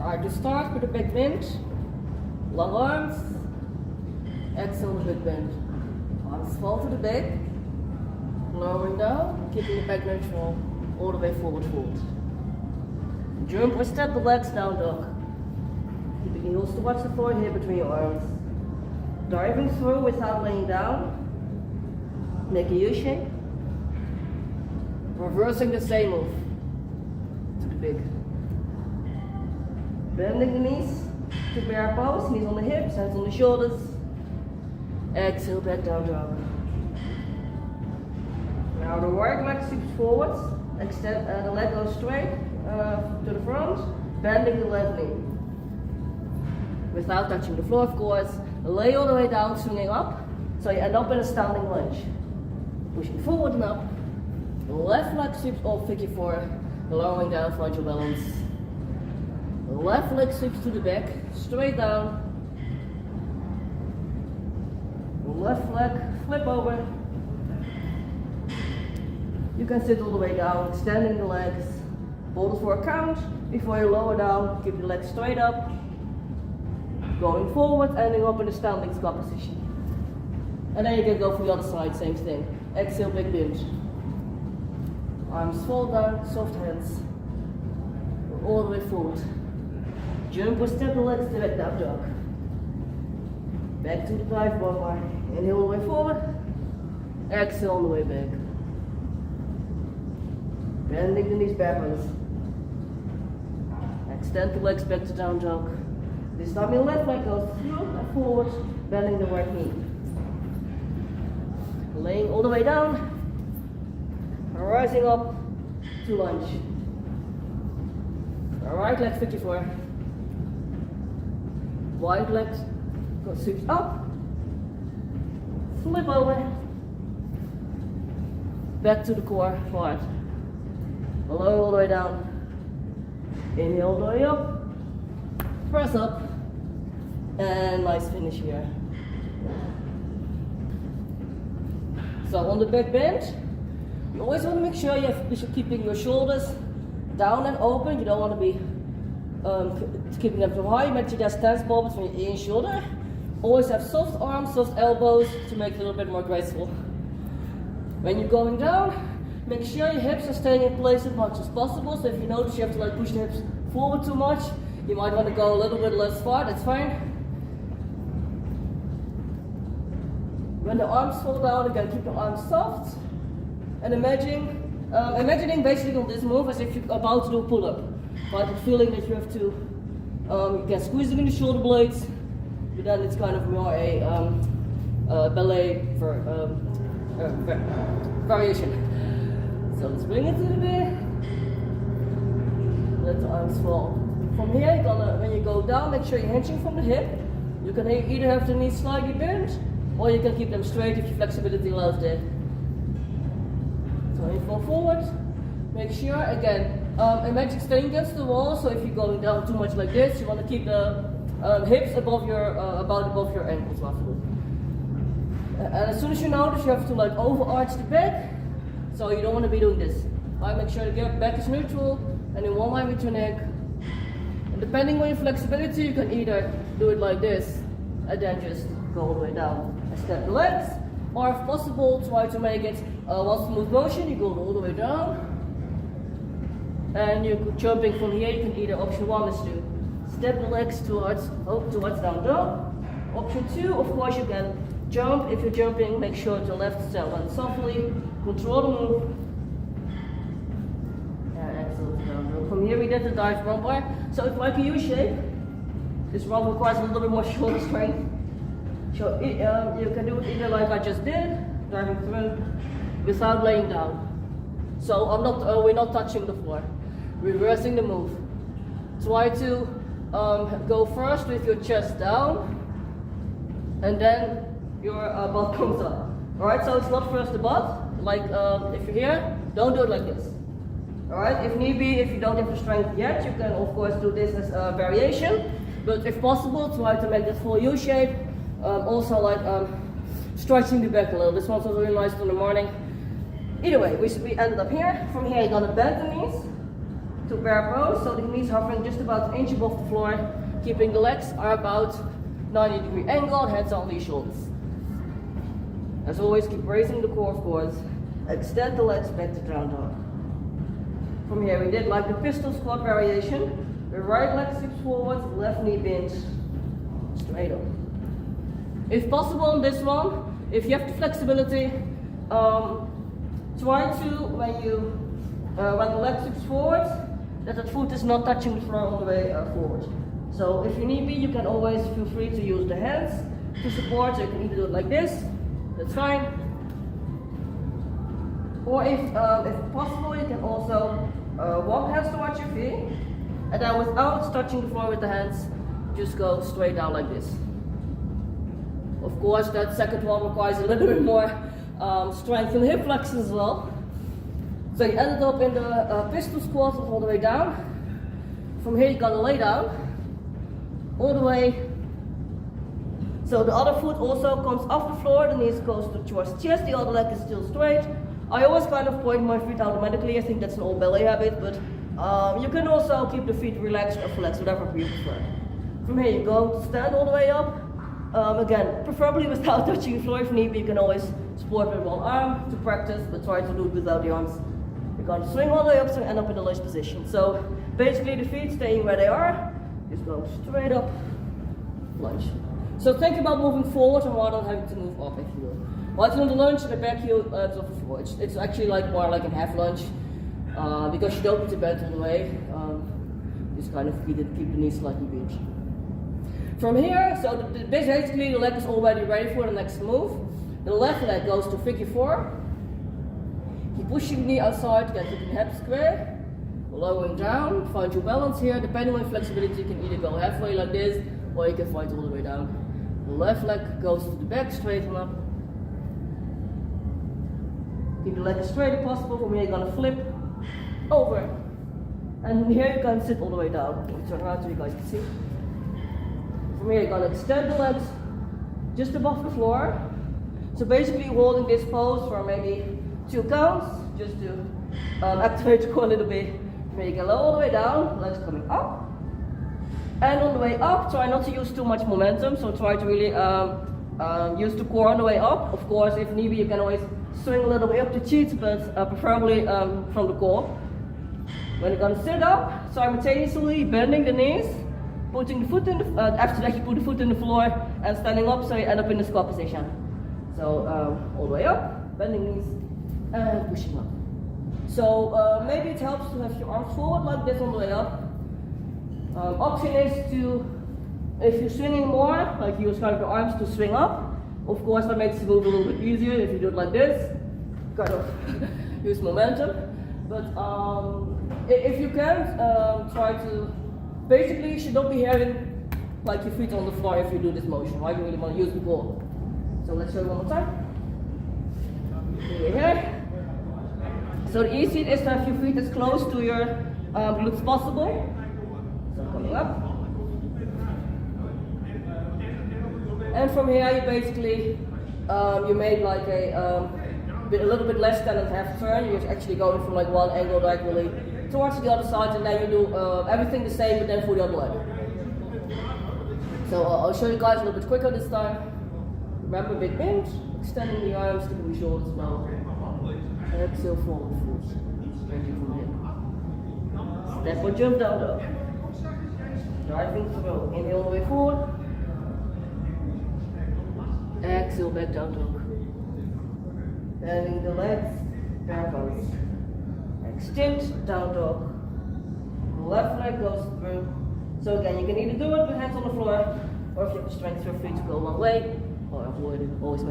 Alright, to start with a back bend, long arms, exhale the back bend. Arms fall to the back, lowering down, keeping the back neutral, all the way forward fold. Jump or step the legs down dog. Keeping the heels towards the floor here between your arms. Diving through without laying down. Make a U shape. Reversing the same move to the big. Bending the knees to bear pose, knees on the hips, hands on the shoulders. Exhale, back down dog. Now the right leg sweeps forward. Extend the leg goes straight to the front, bending the left knee. Without touching the floor, of course. Lay all the way down, swinging up, so you end up in a standing lunge. Pushing forward and up. Left leg sweeps off figure 4, lowering down, find your balance. Left leg sweeps to the back, straight down. Left leg, flip over. You can sit all the way down, extending the legs. Hold it for a count. Before you lower down, keep the legs straight up. Going forward, ending up in a standing squat position. And then you can go for the other side, same thing. Exhale, big bend. Arms fall down, soft hands. All the way forward. Jump or step the legs to back down dog. Back to the dive bar. Inhale all the way forward. Exhale on the way back. Bending the knees backwards. Extend the legs back to down dog. This time your left leg goes through and forward, bending the right knee. Laying all the way down, rising up to lunge. Right leg figure 4. Right leg sweeps up, flip over, back to the core, forward. Lower all the way down. Inhale all the way up, press up. And nice finish here. So on the back bend, you always want to make sure you're keeping your shoulders down and open. You don't want to be keeping them too high. You make sure there's tense ball between your ear and shoulder. Always have soft arms, soft elbows to make it a little bit more graceful. When you're going down, make sure your hips are staying in place as much as possible. So if you notice you have to push the hips forward too much, you might want to go a little bit less far. That's fine. When the arms fall down, again, keep the arms soft. And imagining basically on this move as if you're about to do a pull-up. But the feeling that you have to, you can squeeze them in the shoulder blades, but then it's kind of more a ballet variation. So let's bring it to the back. Let the arms fall. From here, you're gonna, when you go down, make sure you're hinging from the hip. You can either have the knees slightly bent, or you can keep them straight if your flexibility allows that. So you fall forward. Make sure, again, imagine staying against the wall. So if you're going down too much like this, you want to keep the hips above your, about above your ankles roughly. And as soon as you notice, you have to overarch the back. So you don't want to be doing this. Right? Make sure the back is neutral and in one line with your neck. And depending on your flexibility, you can either do it like this and then just go all the way down. Step the legs, or if possible, try to make it one smooth motion. You go all the way down, and you're jumping from here. You can either option 1 is to step the legs towards down dog. Option 2, of course, you can jump. If you're jumping, make sure to left step and softly control the move. And exhale down dog. From here, we did the dive rump bar. So it's like a U shape. This rump requires a little bit more shoulder strength. So you can do it either like I just did, diving through, without laying down. So we're not touching the floor. Reversing the move. Try to go first with your chest down, and then your butt comes up. Alright, so it's not first the butt. Like if you're here, don't do it like this. Alright, if need be, if you don't have the strength yet, you can of course do this as a variation. But if possible, try to make this full U shape. Also stretching the back a little. This one's really nice in the morning. Either way, we ended up here. From here, you're gonna bend the knees, to bear pose, so the knees hovering just about an inch above the floor, keeping the legs are about 90-degree angle, hands on the shoulders. As always, keep raising the core, of course. Extend the legs back to down dog. From here, we did like the pistol squat variation. The right leg slips forward, left knee bends straight up. If possible on this one, if you have the flexibility, try to, when the leg slips forward, that the foot is not touching the floor on the way forward. So if you need be, you can always feel free to use the hands to support. So you can either do it like this, that's fine. Or if possible, you can also walk hands towards your feet, and then without touching the floor with the hands, just go straight down like this. Of course, that second one requires a little bit more strength in the hip flexors as well. So you ended up in the pistol squat all the way down. From here, you're gonna lay down all the way. So the other foot also comes off the floor, the knees goes towards the chest, the other leg is still straight. I always kind of point my feet automatically. I think that's an old ballet habit, but you can also keep the feet relaxed or flexed, whatever you prefer. From here, you go stand all the way up. Again, preferably without touching the floor. If need be, you can always support with one arm to practice, but try to do it without the arms. You're going to swing all the way up so you end up in the lunge position. So basically the feet staying where they are, just go straight up, lunge. So think about moving forward and rather than having to move up, if you will. While you're on the lunge, the back heel is off the floor. It's actually like more like a half lunge, because you don't need to bend all the way. Just kind of keep the knees slightly bent. From here, so basically the leg is already ready for the next move. The left leg goes to figure 4. Keep pushing the knee outside, get the hips square. Lowering down, find your balance here. Depending on your flexibility, you can either go halfway like this, or you can find all the way down. The left leg goes to the back, straighten up. Keep the leg as straight as possible. From here, you're gonna flip over. And here you can sit all the way down. Let me turn around so you guys can see. From here, you're gonna extend the legs just above the floor. So basically holding this pose for maybe 2 counts, just to activate your core a little bit. From here, you can lower all the way down, legs coming up. And on the way up, try not to use too much momentum. So try to really use the core on the way up. Of course, if need be, you can always swing a little bit up the cheeks, but preferably from the core. When you're gonna sit up, simultaneously bending the knees, putting the foot in the, after that you put the foot in the floor and standing up so you end up in the squat position. So all the way up, bending knees and pushing up. So maybe it helps to have your arms forward like this on the way up. Option is to, if you're swinging more, like you use kind of your arms to swing up. Of course, that makes the move a little bit easier. If you do it like this, kind of use momentum. But if you can't, try to, basically you should not be having like your feet on the floor if you do this motion, right? You really want to use the core. So let's show you one more time. Here. So the easy is to have your feet as close to your glutes as possible. So coming up. And from here you basically, you made like a little bit less than a half turn. You're actually going from like one angle diagonally towards the other side, and then you do everything the same but then for the other leg. So I'll show you guys a little bit quicker this time. Remember, big bend, extending the arms, sticking the shoulders now. Exhale, forward foot. Straighten from here. Step or jump down dog. Driving through. Inhale all the way forward. Exhale, back down dog. Bending the legs, back pose. Extend, down dog. Left leg goes through. So again, you can either do it with hands on the floor, or if you have the strength, feel free to go one way, or avoid it, always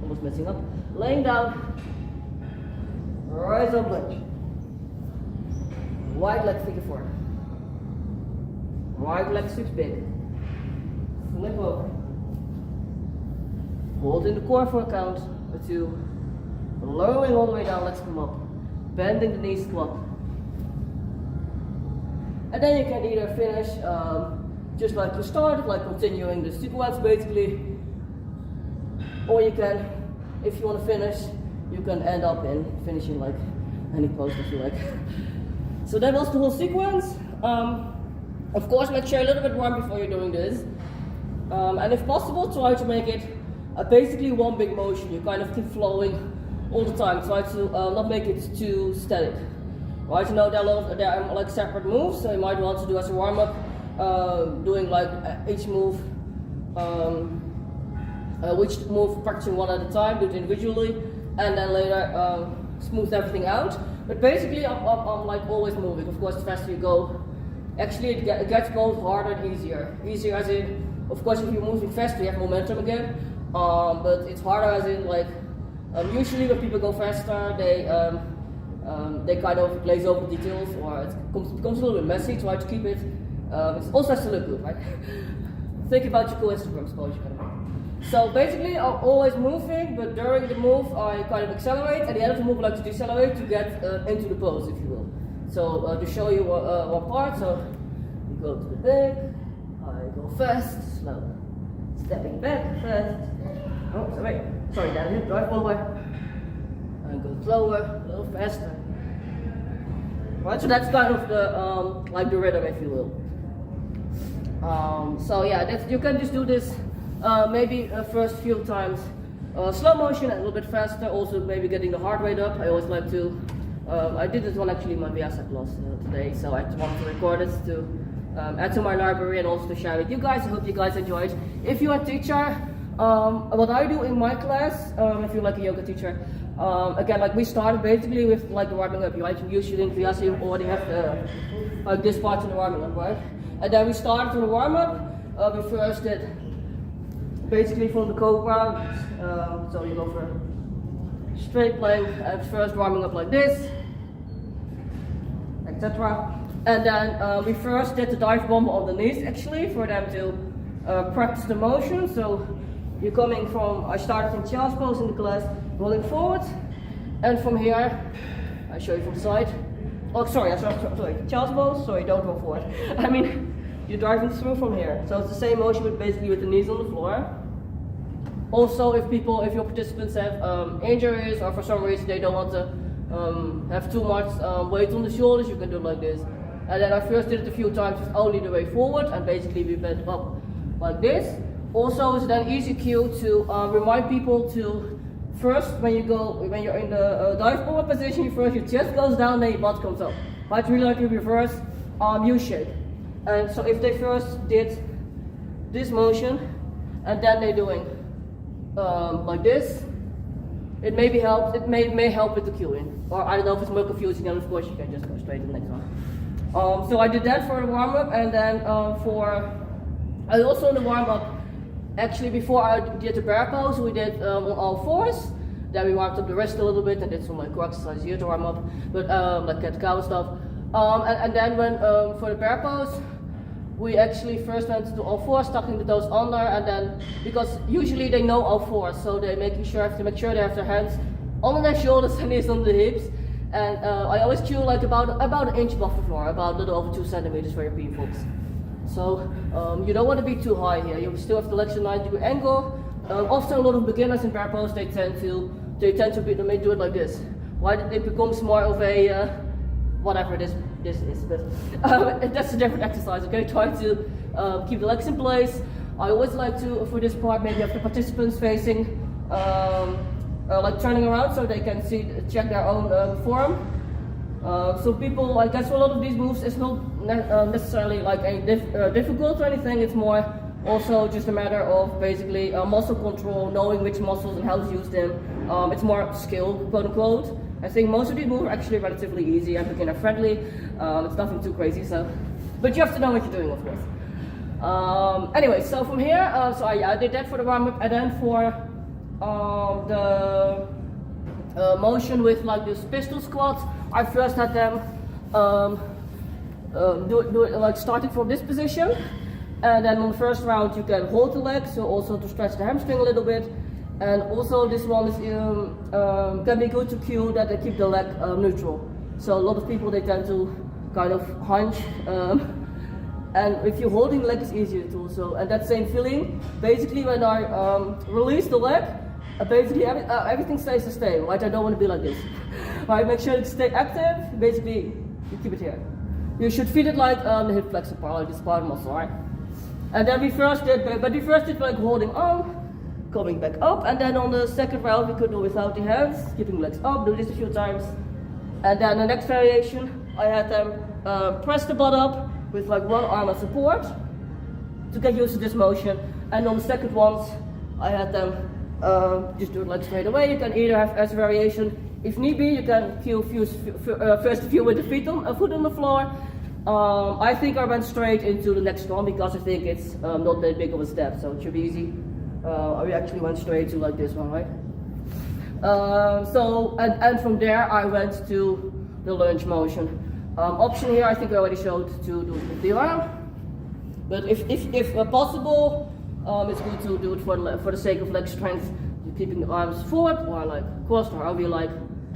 almost messing up. Laying down, rise up lunge. Wide leg figure 4. Right leg sweeps big. Flip over. Hold in the core for a count or 2. Lowering all the way down, legs come up. Bending the knees, squat. And then you can either finish just like you started, like continuing the sequence basically. Or you can, if you want to finish, you can end up in finishing like any pose that you like. So that was the whole sequence. Of course, make sure a little bit warm before you're doing this. And if possible, try to make it basically one big motion. You kind of keep flowing all the time. Try to not make it too static. Right? You know, there are like separate moves, so you might want to do as a warm up, doing like each move, which move practicing one at a time, do it individually, and then later smooth everything out. But basically, I'm like always moving. Of course, the faster you go, actually it gets both harder and easier. Easier as in, of course, if you're moving faster, you have momentum again. But it's harder as in like, usually when people go faster, they kind of glaze over the details, or it becomes a little bit messy. Try to keep it. It also has to look good, right? Think about your cool Instagram post. So basically, I'm always moving, but during the move, I kind of accelerate. At the end of the move, I like to decelerate to get into the pose, if you will. So to show you one part, so you go to the back, I go fast, slow, stepping back, fast. Oh, sorry, Daniel, drive forward. And go slower, a little faster. Right, so that's kind of the like the rhythm, if you will. So yeah, you can just do this maybe first few times slow motion and a little bit faster. Also maybe getting the heart rate up. I always like to. I did this one actually in my Viasa class today, so I wanted to record it to add to my library and also to share with you guys. I hope you guys enjoyed. If you're a teacher, what I do in my class, if you're like a yoga teacher, again, like we started basically with like the warming up. Right? Usually in Viasa you already have like this part in the warming up, right? And then we started with the warm up. We first did basically from the cobra, so you go for straight plank and first warming up like this, etc. And then we first did the dive bomb on the knees actually for them to practice the motion. So you're coming from, I started from child's pose in the class, rolling forward, and from here, I show you from the side. Oh, sorry, child's pose, sorry, don't go forward. I mean, you're driving through from here. So it's the same motion, but basically with the knees on the floor. Also, if your participants have injuries, or for some reason they don't want to have too much weight on the shoulders, you can do it like this. And then I first did it a few times with only the way forward, and basically we bent up like this. Also, it's then easy cue to remind people to first, when you're in the dive bomber position, first your chest goes down, then your butt comes up. But really like a reverse U shape. And so if they first did this motion, and then they're doing like this, it may help with the cueing. Or I don't know if it's more confusing, then of course you can just go straight to the next one. So I did that for the warm-up, and then I also in the warm-up, actually before I did the bear pose, we did on all fours. Then we warmed up the wrist a little bit and did some like core exercises here to warm up, but like cat-cow stuff. And then when for the bear pose, we actually first went to all fours, tucking the toes under, and then because usually they know all fours, so they make sure they have their hands on their shoulders and knees on the hips. And I always cue like about an inch above the floor, about a little over 2 centimeters for your pivots. So you don't want to be too high here. You still have the legs at 90-degree angle. Often a lot of beginners in bear pose they tend to do it like this. Why it becomes more of a whatever this is, but that's a different exercise. Okay, try to keep the legs in place. I always like to, for this part, maybe have the participants facing, like turning around so they can check their own form. So people, I guess for a lot of these moves, it's not necessarily like difficult or anything. It's more also just a matter of basically muscle control, knowing which muscles and how to use them. It's more skill, quote unquote. I think most of these moves are actually relatively easy and beginner friendly. It's nothing too crazy, but you have to know what you're doing, of course. Anyway, so from here, I did that for the warm up, and then for the motion with like this pistol squats, I first had them do it like starting from this position, and then on the first round you can hold the leg, so also to stretch the hamstring a little bit. And also this one is can be good to cue that they keep the leg neutral. So a lot of people, they tend to kind of hunch, and if you're holding the leg, it's easier to also. And that same feeling, basically when I release the leg, basically everything stays the same. Right? I don't want to be like this. Right? Make sure to stay active. Basically You keep it here. You should feel it like the hip flexor part, like the spine muscle, right? And then we first did like holding on, coming back up, and then on the second round we could do without the hands, keeping legs up, do this a few times. And then the next variation, I had them press the butt up with like one arm as support to get used to this motion. And on the second ones, I had them just do it like straight away. You can either have as a variation. If need be, you can first a few with the foot on the floor. I think I went straight into the next one because I think it's not that big of a step, so it should be easy. I actually went straight to like this one, right? And from there I went to the lunge motion. Option here I think I already showed to do it with the arm, but if possible, it's good to do it for the sake of leg strength, keeping the arms forward or like crossed or however you like,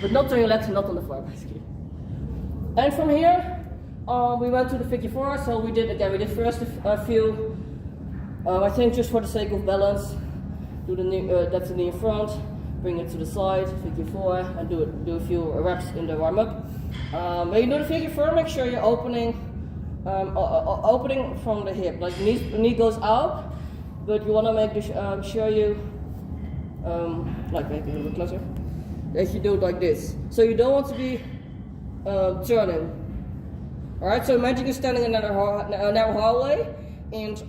but not on your legs and not on the floor basically. And from here we went to the figure 4, so we did first a few, I think just for the sake of balance, do the knee, that's the knee in front, bring it to the side, figure 4, and do a few reps in the warm up. When you do the figure 4, make sure you're opening from the hip, like the knee goes out, but you want to make sure you, like maybe a little bit closer, that you do it like this. So you don't want to be turning. Alright, so imagine you're standing in a narrow hallway, and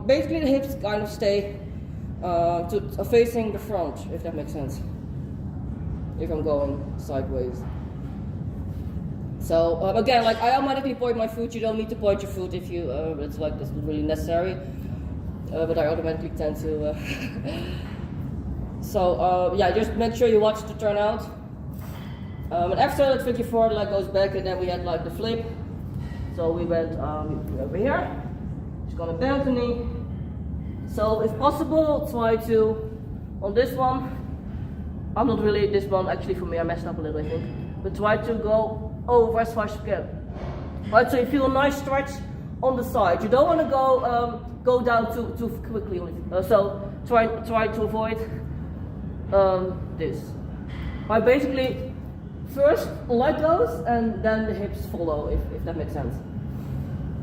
basically the hips kind of stay facing the front, if that makes sense. If I'm going sideways. So again, like I automatically point my foot. You don't need to point your foot if you it's like this is really necessary. But I automatically tend to. So yeah, just make sure you watch the turnout. And after that figure 4, the leg goes back, and then we had like the flip. So we went over here. Just gonna bend the knee. So if possible, try to, on this one, I'm not really, this one actually for me, I messed up a little I think, but try to go over as far as you can. Right, so you feel a nice stretch on the side. You don't want to go down too quickly. So try to avoid this. Right, basically, first leg goes and then the hips follow, if that makes sense.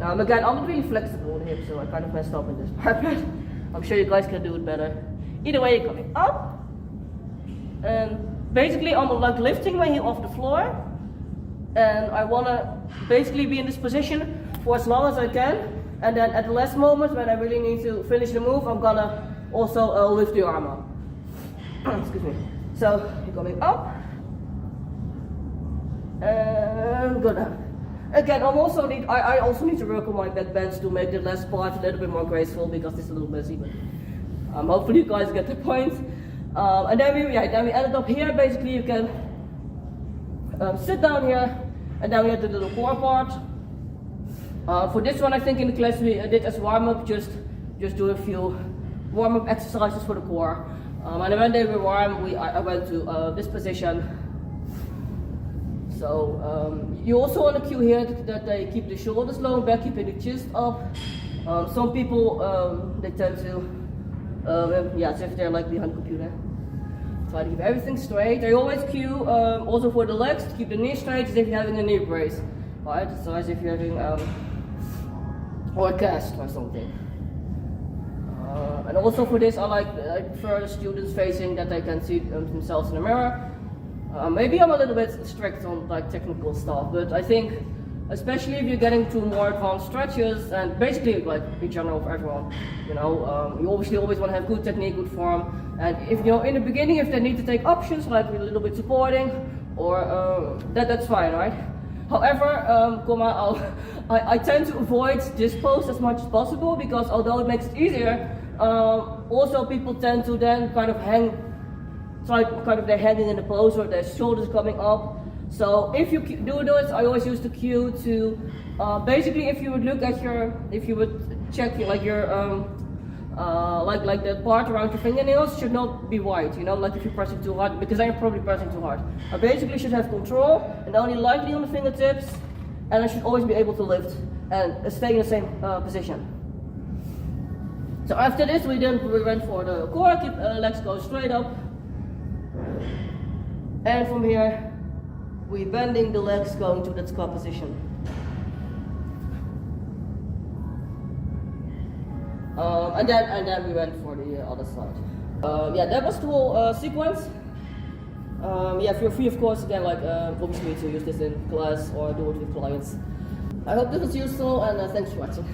Again, I'm not really flexible in the hips, so I kind of messed up in this part. I'm sure you guys can do it better. Either way, you're coming up, and basically I'm like lifting my heel off the floor, and I want to basically be in this position for as long as I can, and then at the last moment when I really need to finish the move, I'm gonna also lift the arm up. Excuse me. So you're coming up, and go down. Again, I also need to work on my back bends to make the last part a little bit more graceful because it's a little messy, but hopefully you guys get the point. And then we ended up here. Basically, you can sit down here, and then we had the little core part. For this one, I think in the class we did as warm up, just do a few warm up exercises for the core. And when they were warm, I went to this position. So you also want to cue here that they keep the shoulders low and back, keeping the chest up. Some people they tend to, as if they're like behind the computer. Try to keep everything straight. They always cue also for the legs to keep the knee straight, as if you're having a knee brace, right? So as if you're having or a cast or something. And also for this, I prefer the students facing that they can see themselves in the mirror. Maybe I'm a little bit strict on like technical stuff, but I think especially if you're getting to more advanced stretches, and basically like in general for everyone, you know, you obviously always want to have good technique, good form, and if you know in the beginning if they need to take options like a little bit supporting or that's fine, right? However, I tend to avoid this pose as much as possible because although it makes it easier, also people tend to then kind of hang. It's like kind of they're hanging in the pose or their shoulders coming up. So if you do this, I always use the cue to basically if you would look at if you would check like your like the part around your fingernails should not be wide, you know, like if you're pressing too hard, because then you're probably pressing too hard. I basically should have control and only lightly on the fingertips, and I should always be able to lift and stay in the same position. So after this we went for the core, keep legs go straight up. And from here, we're bending the legs going to that squat position. And then we went for the other side. Yeah, that was the whole sequence. Yeah, feel free, of course, again, like obviously to use this in class or do it with clients. I hope this was useful, and thanks for watching.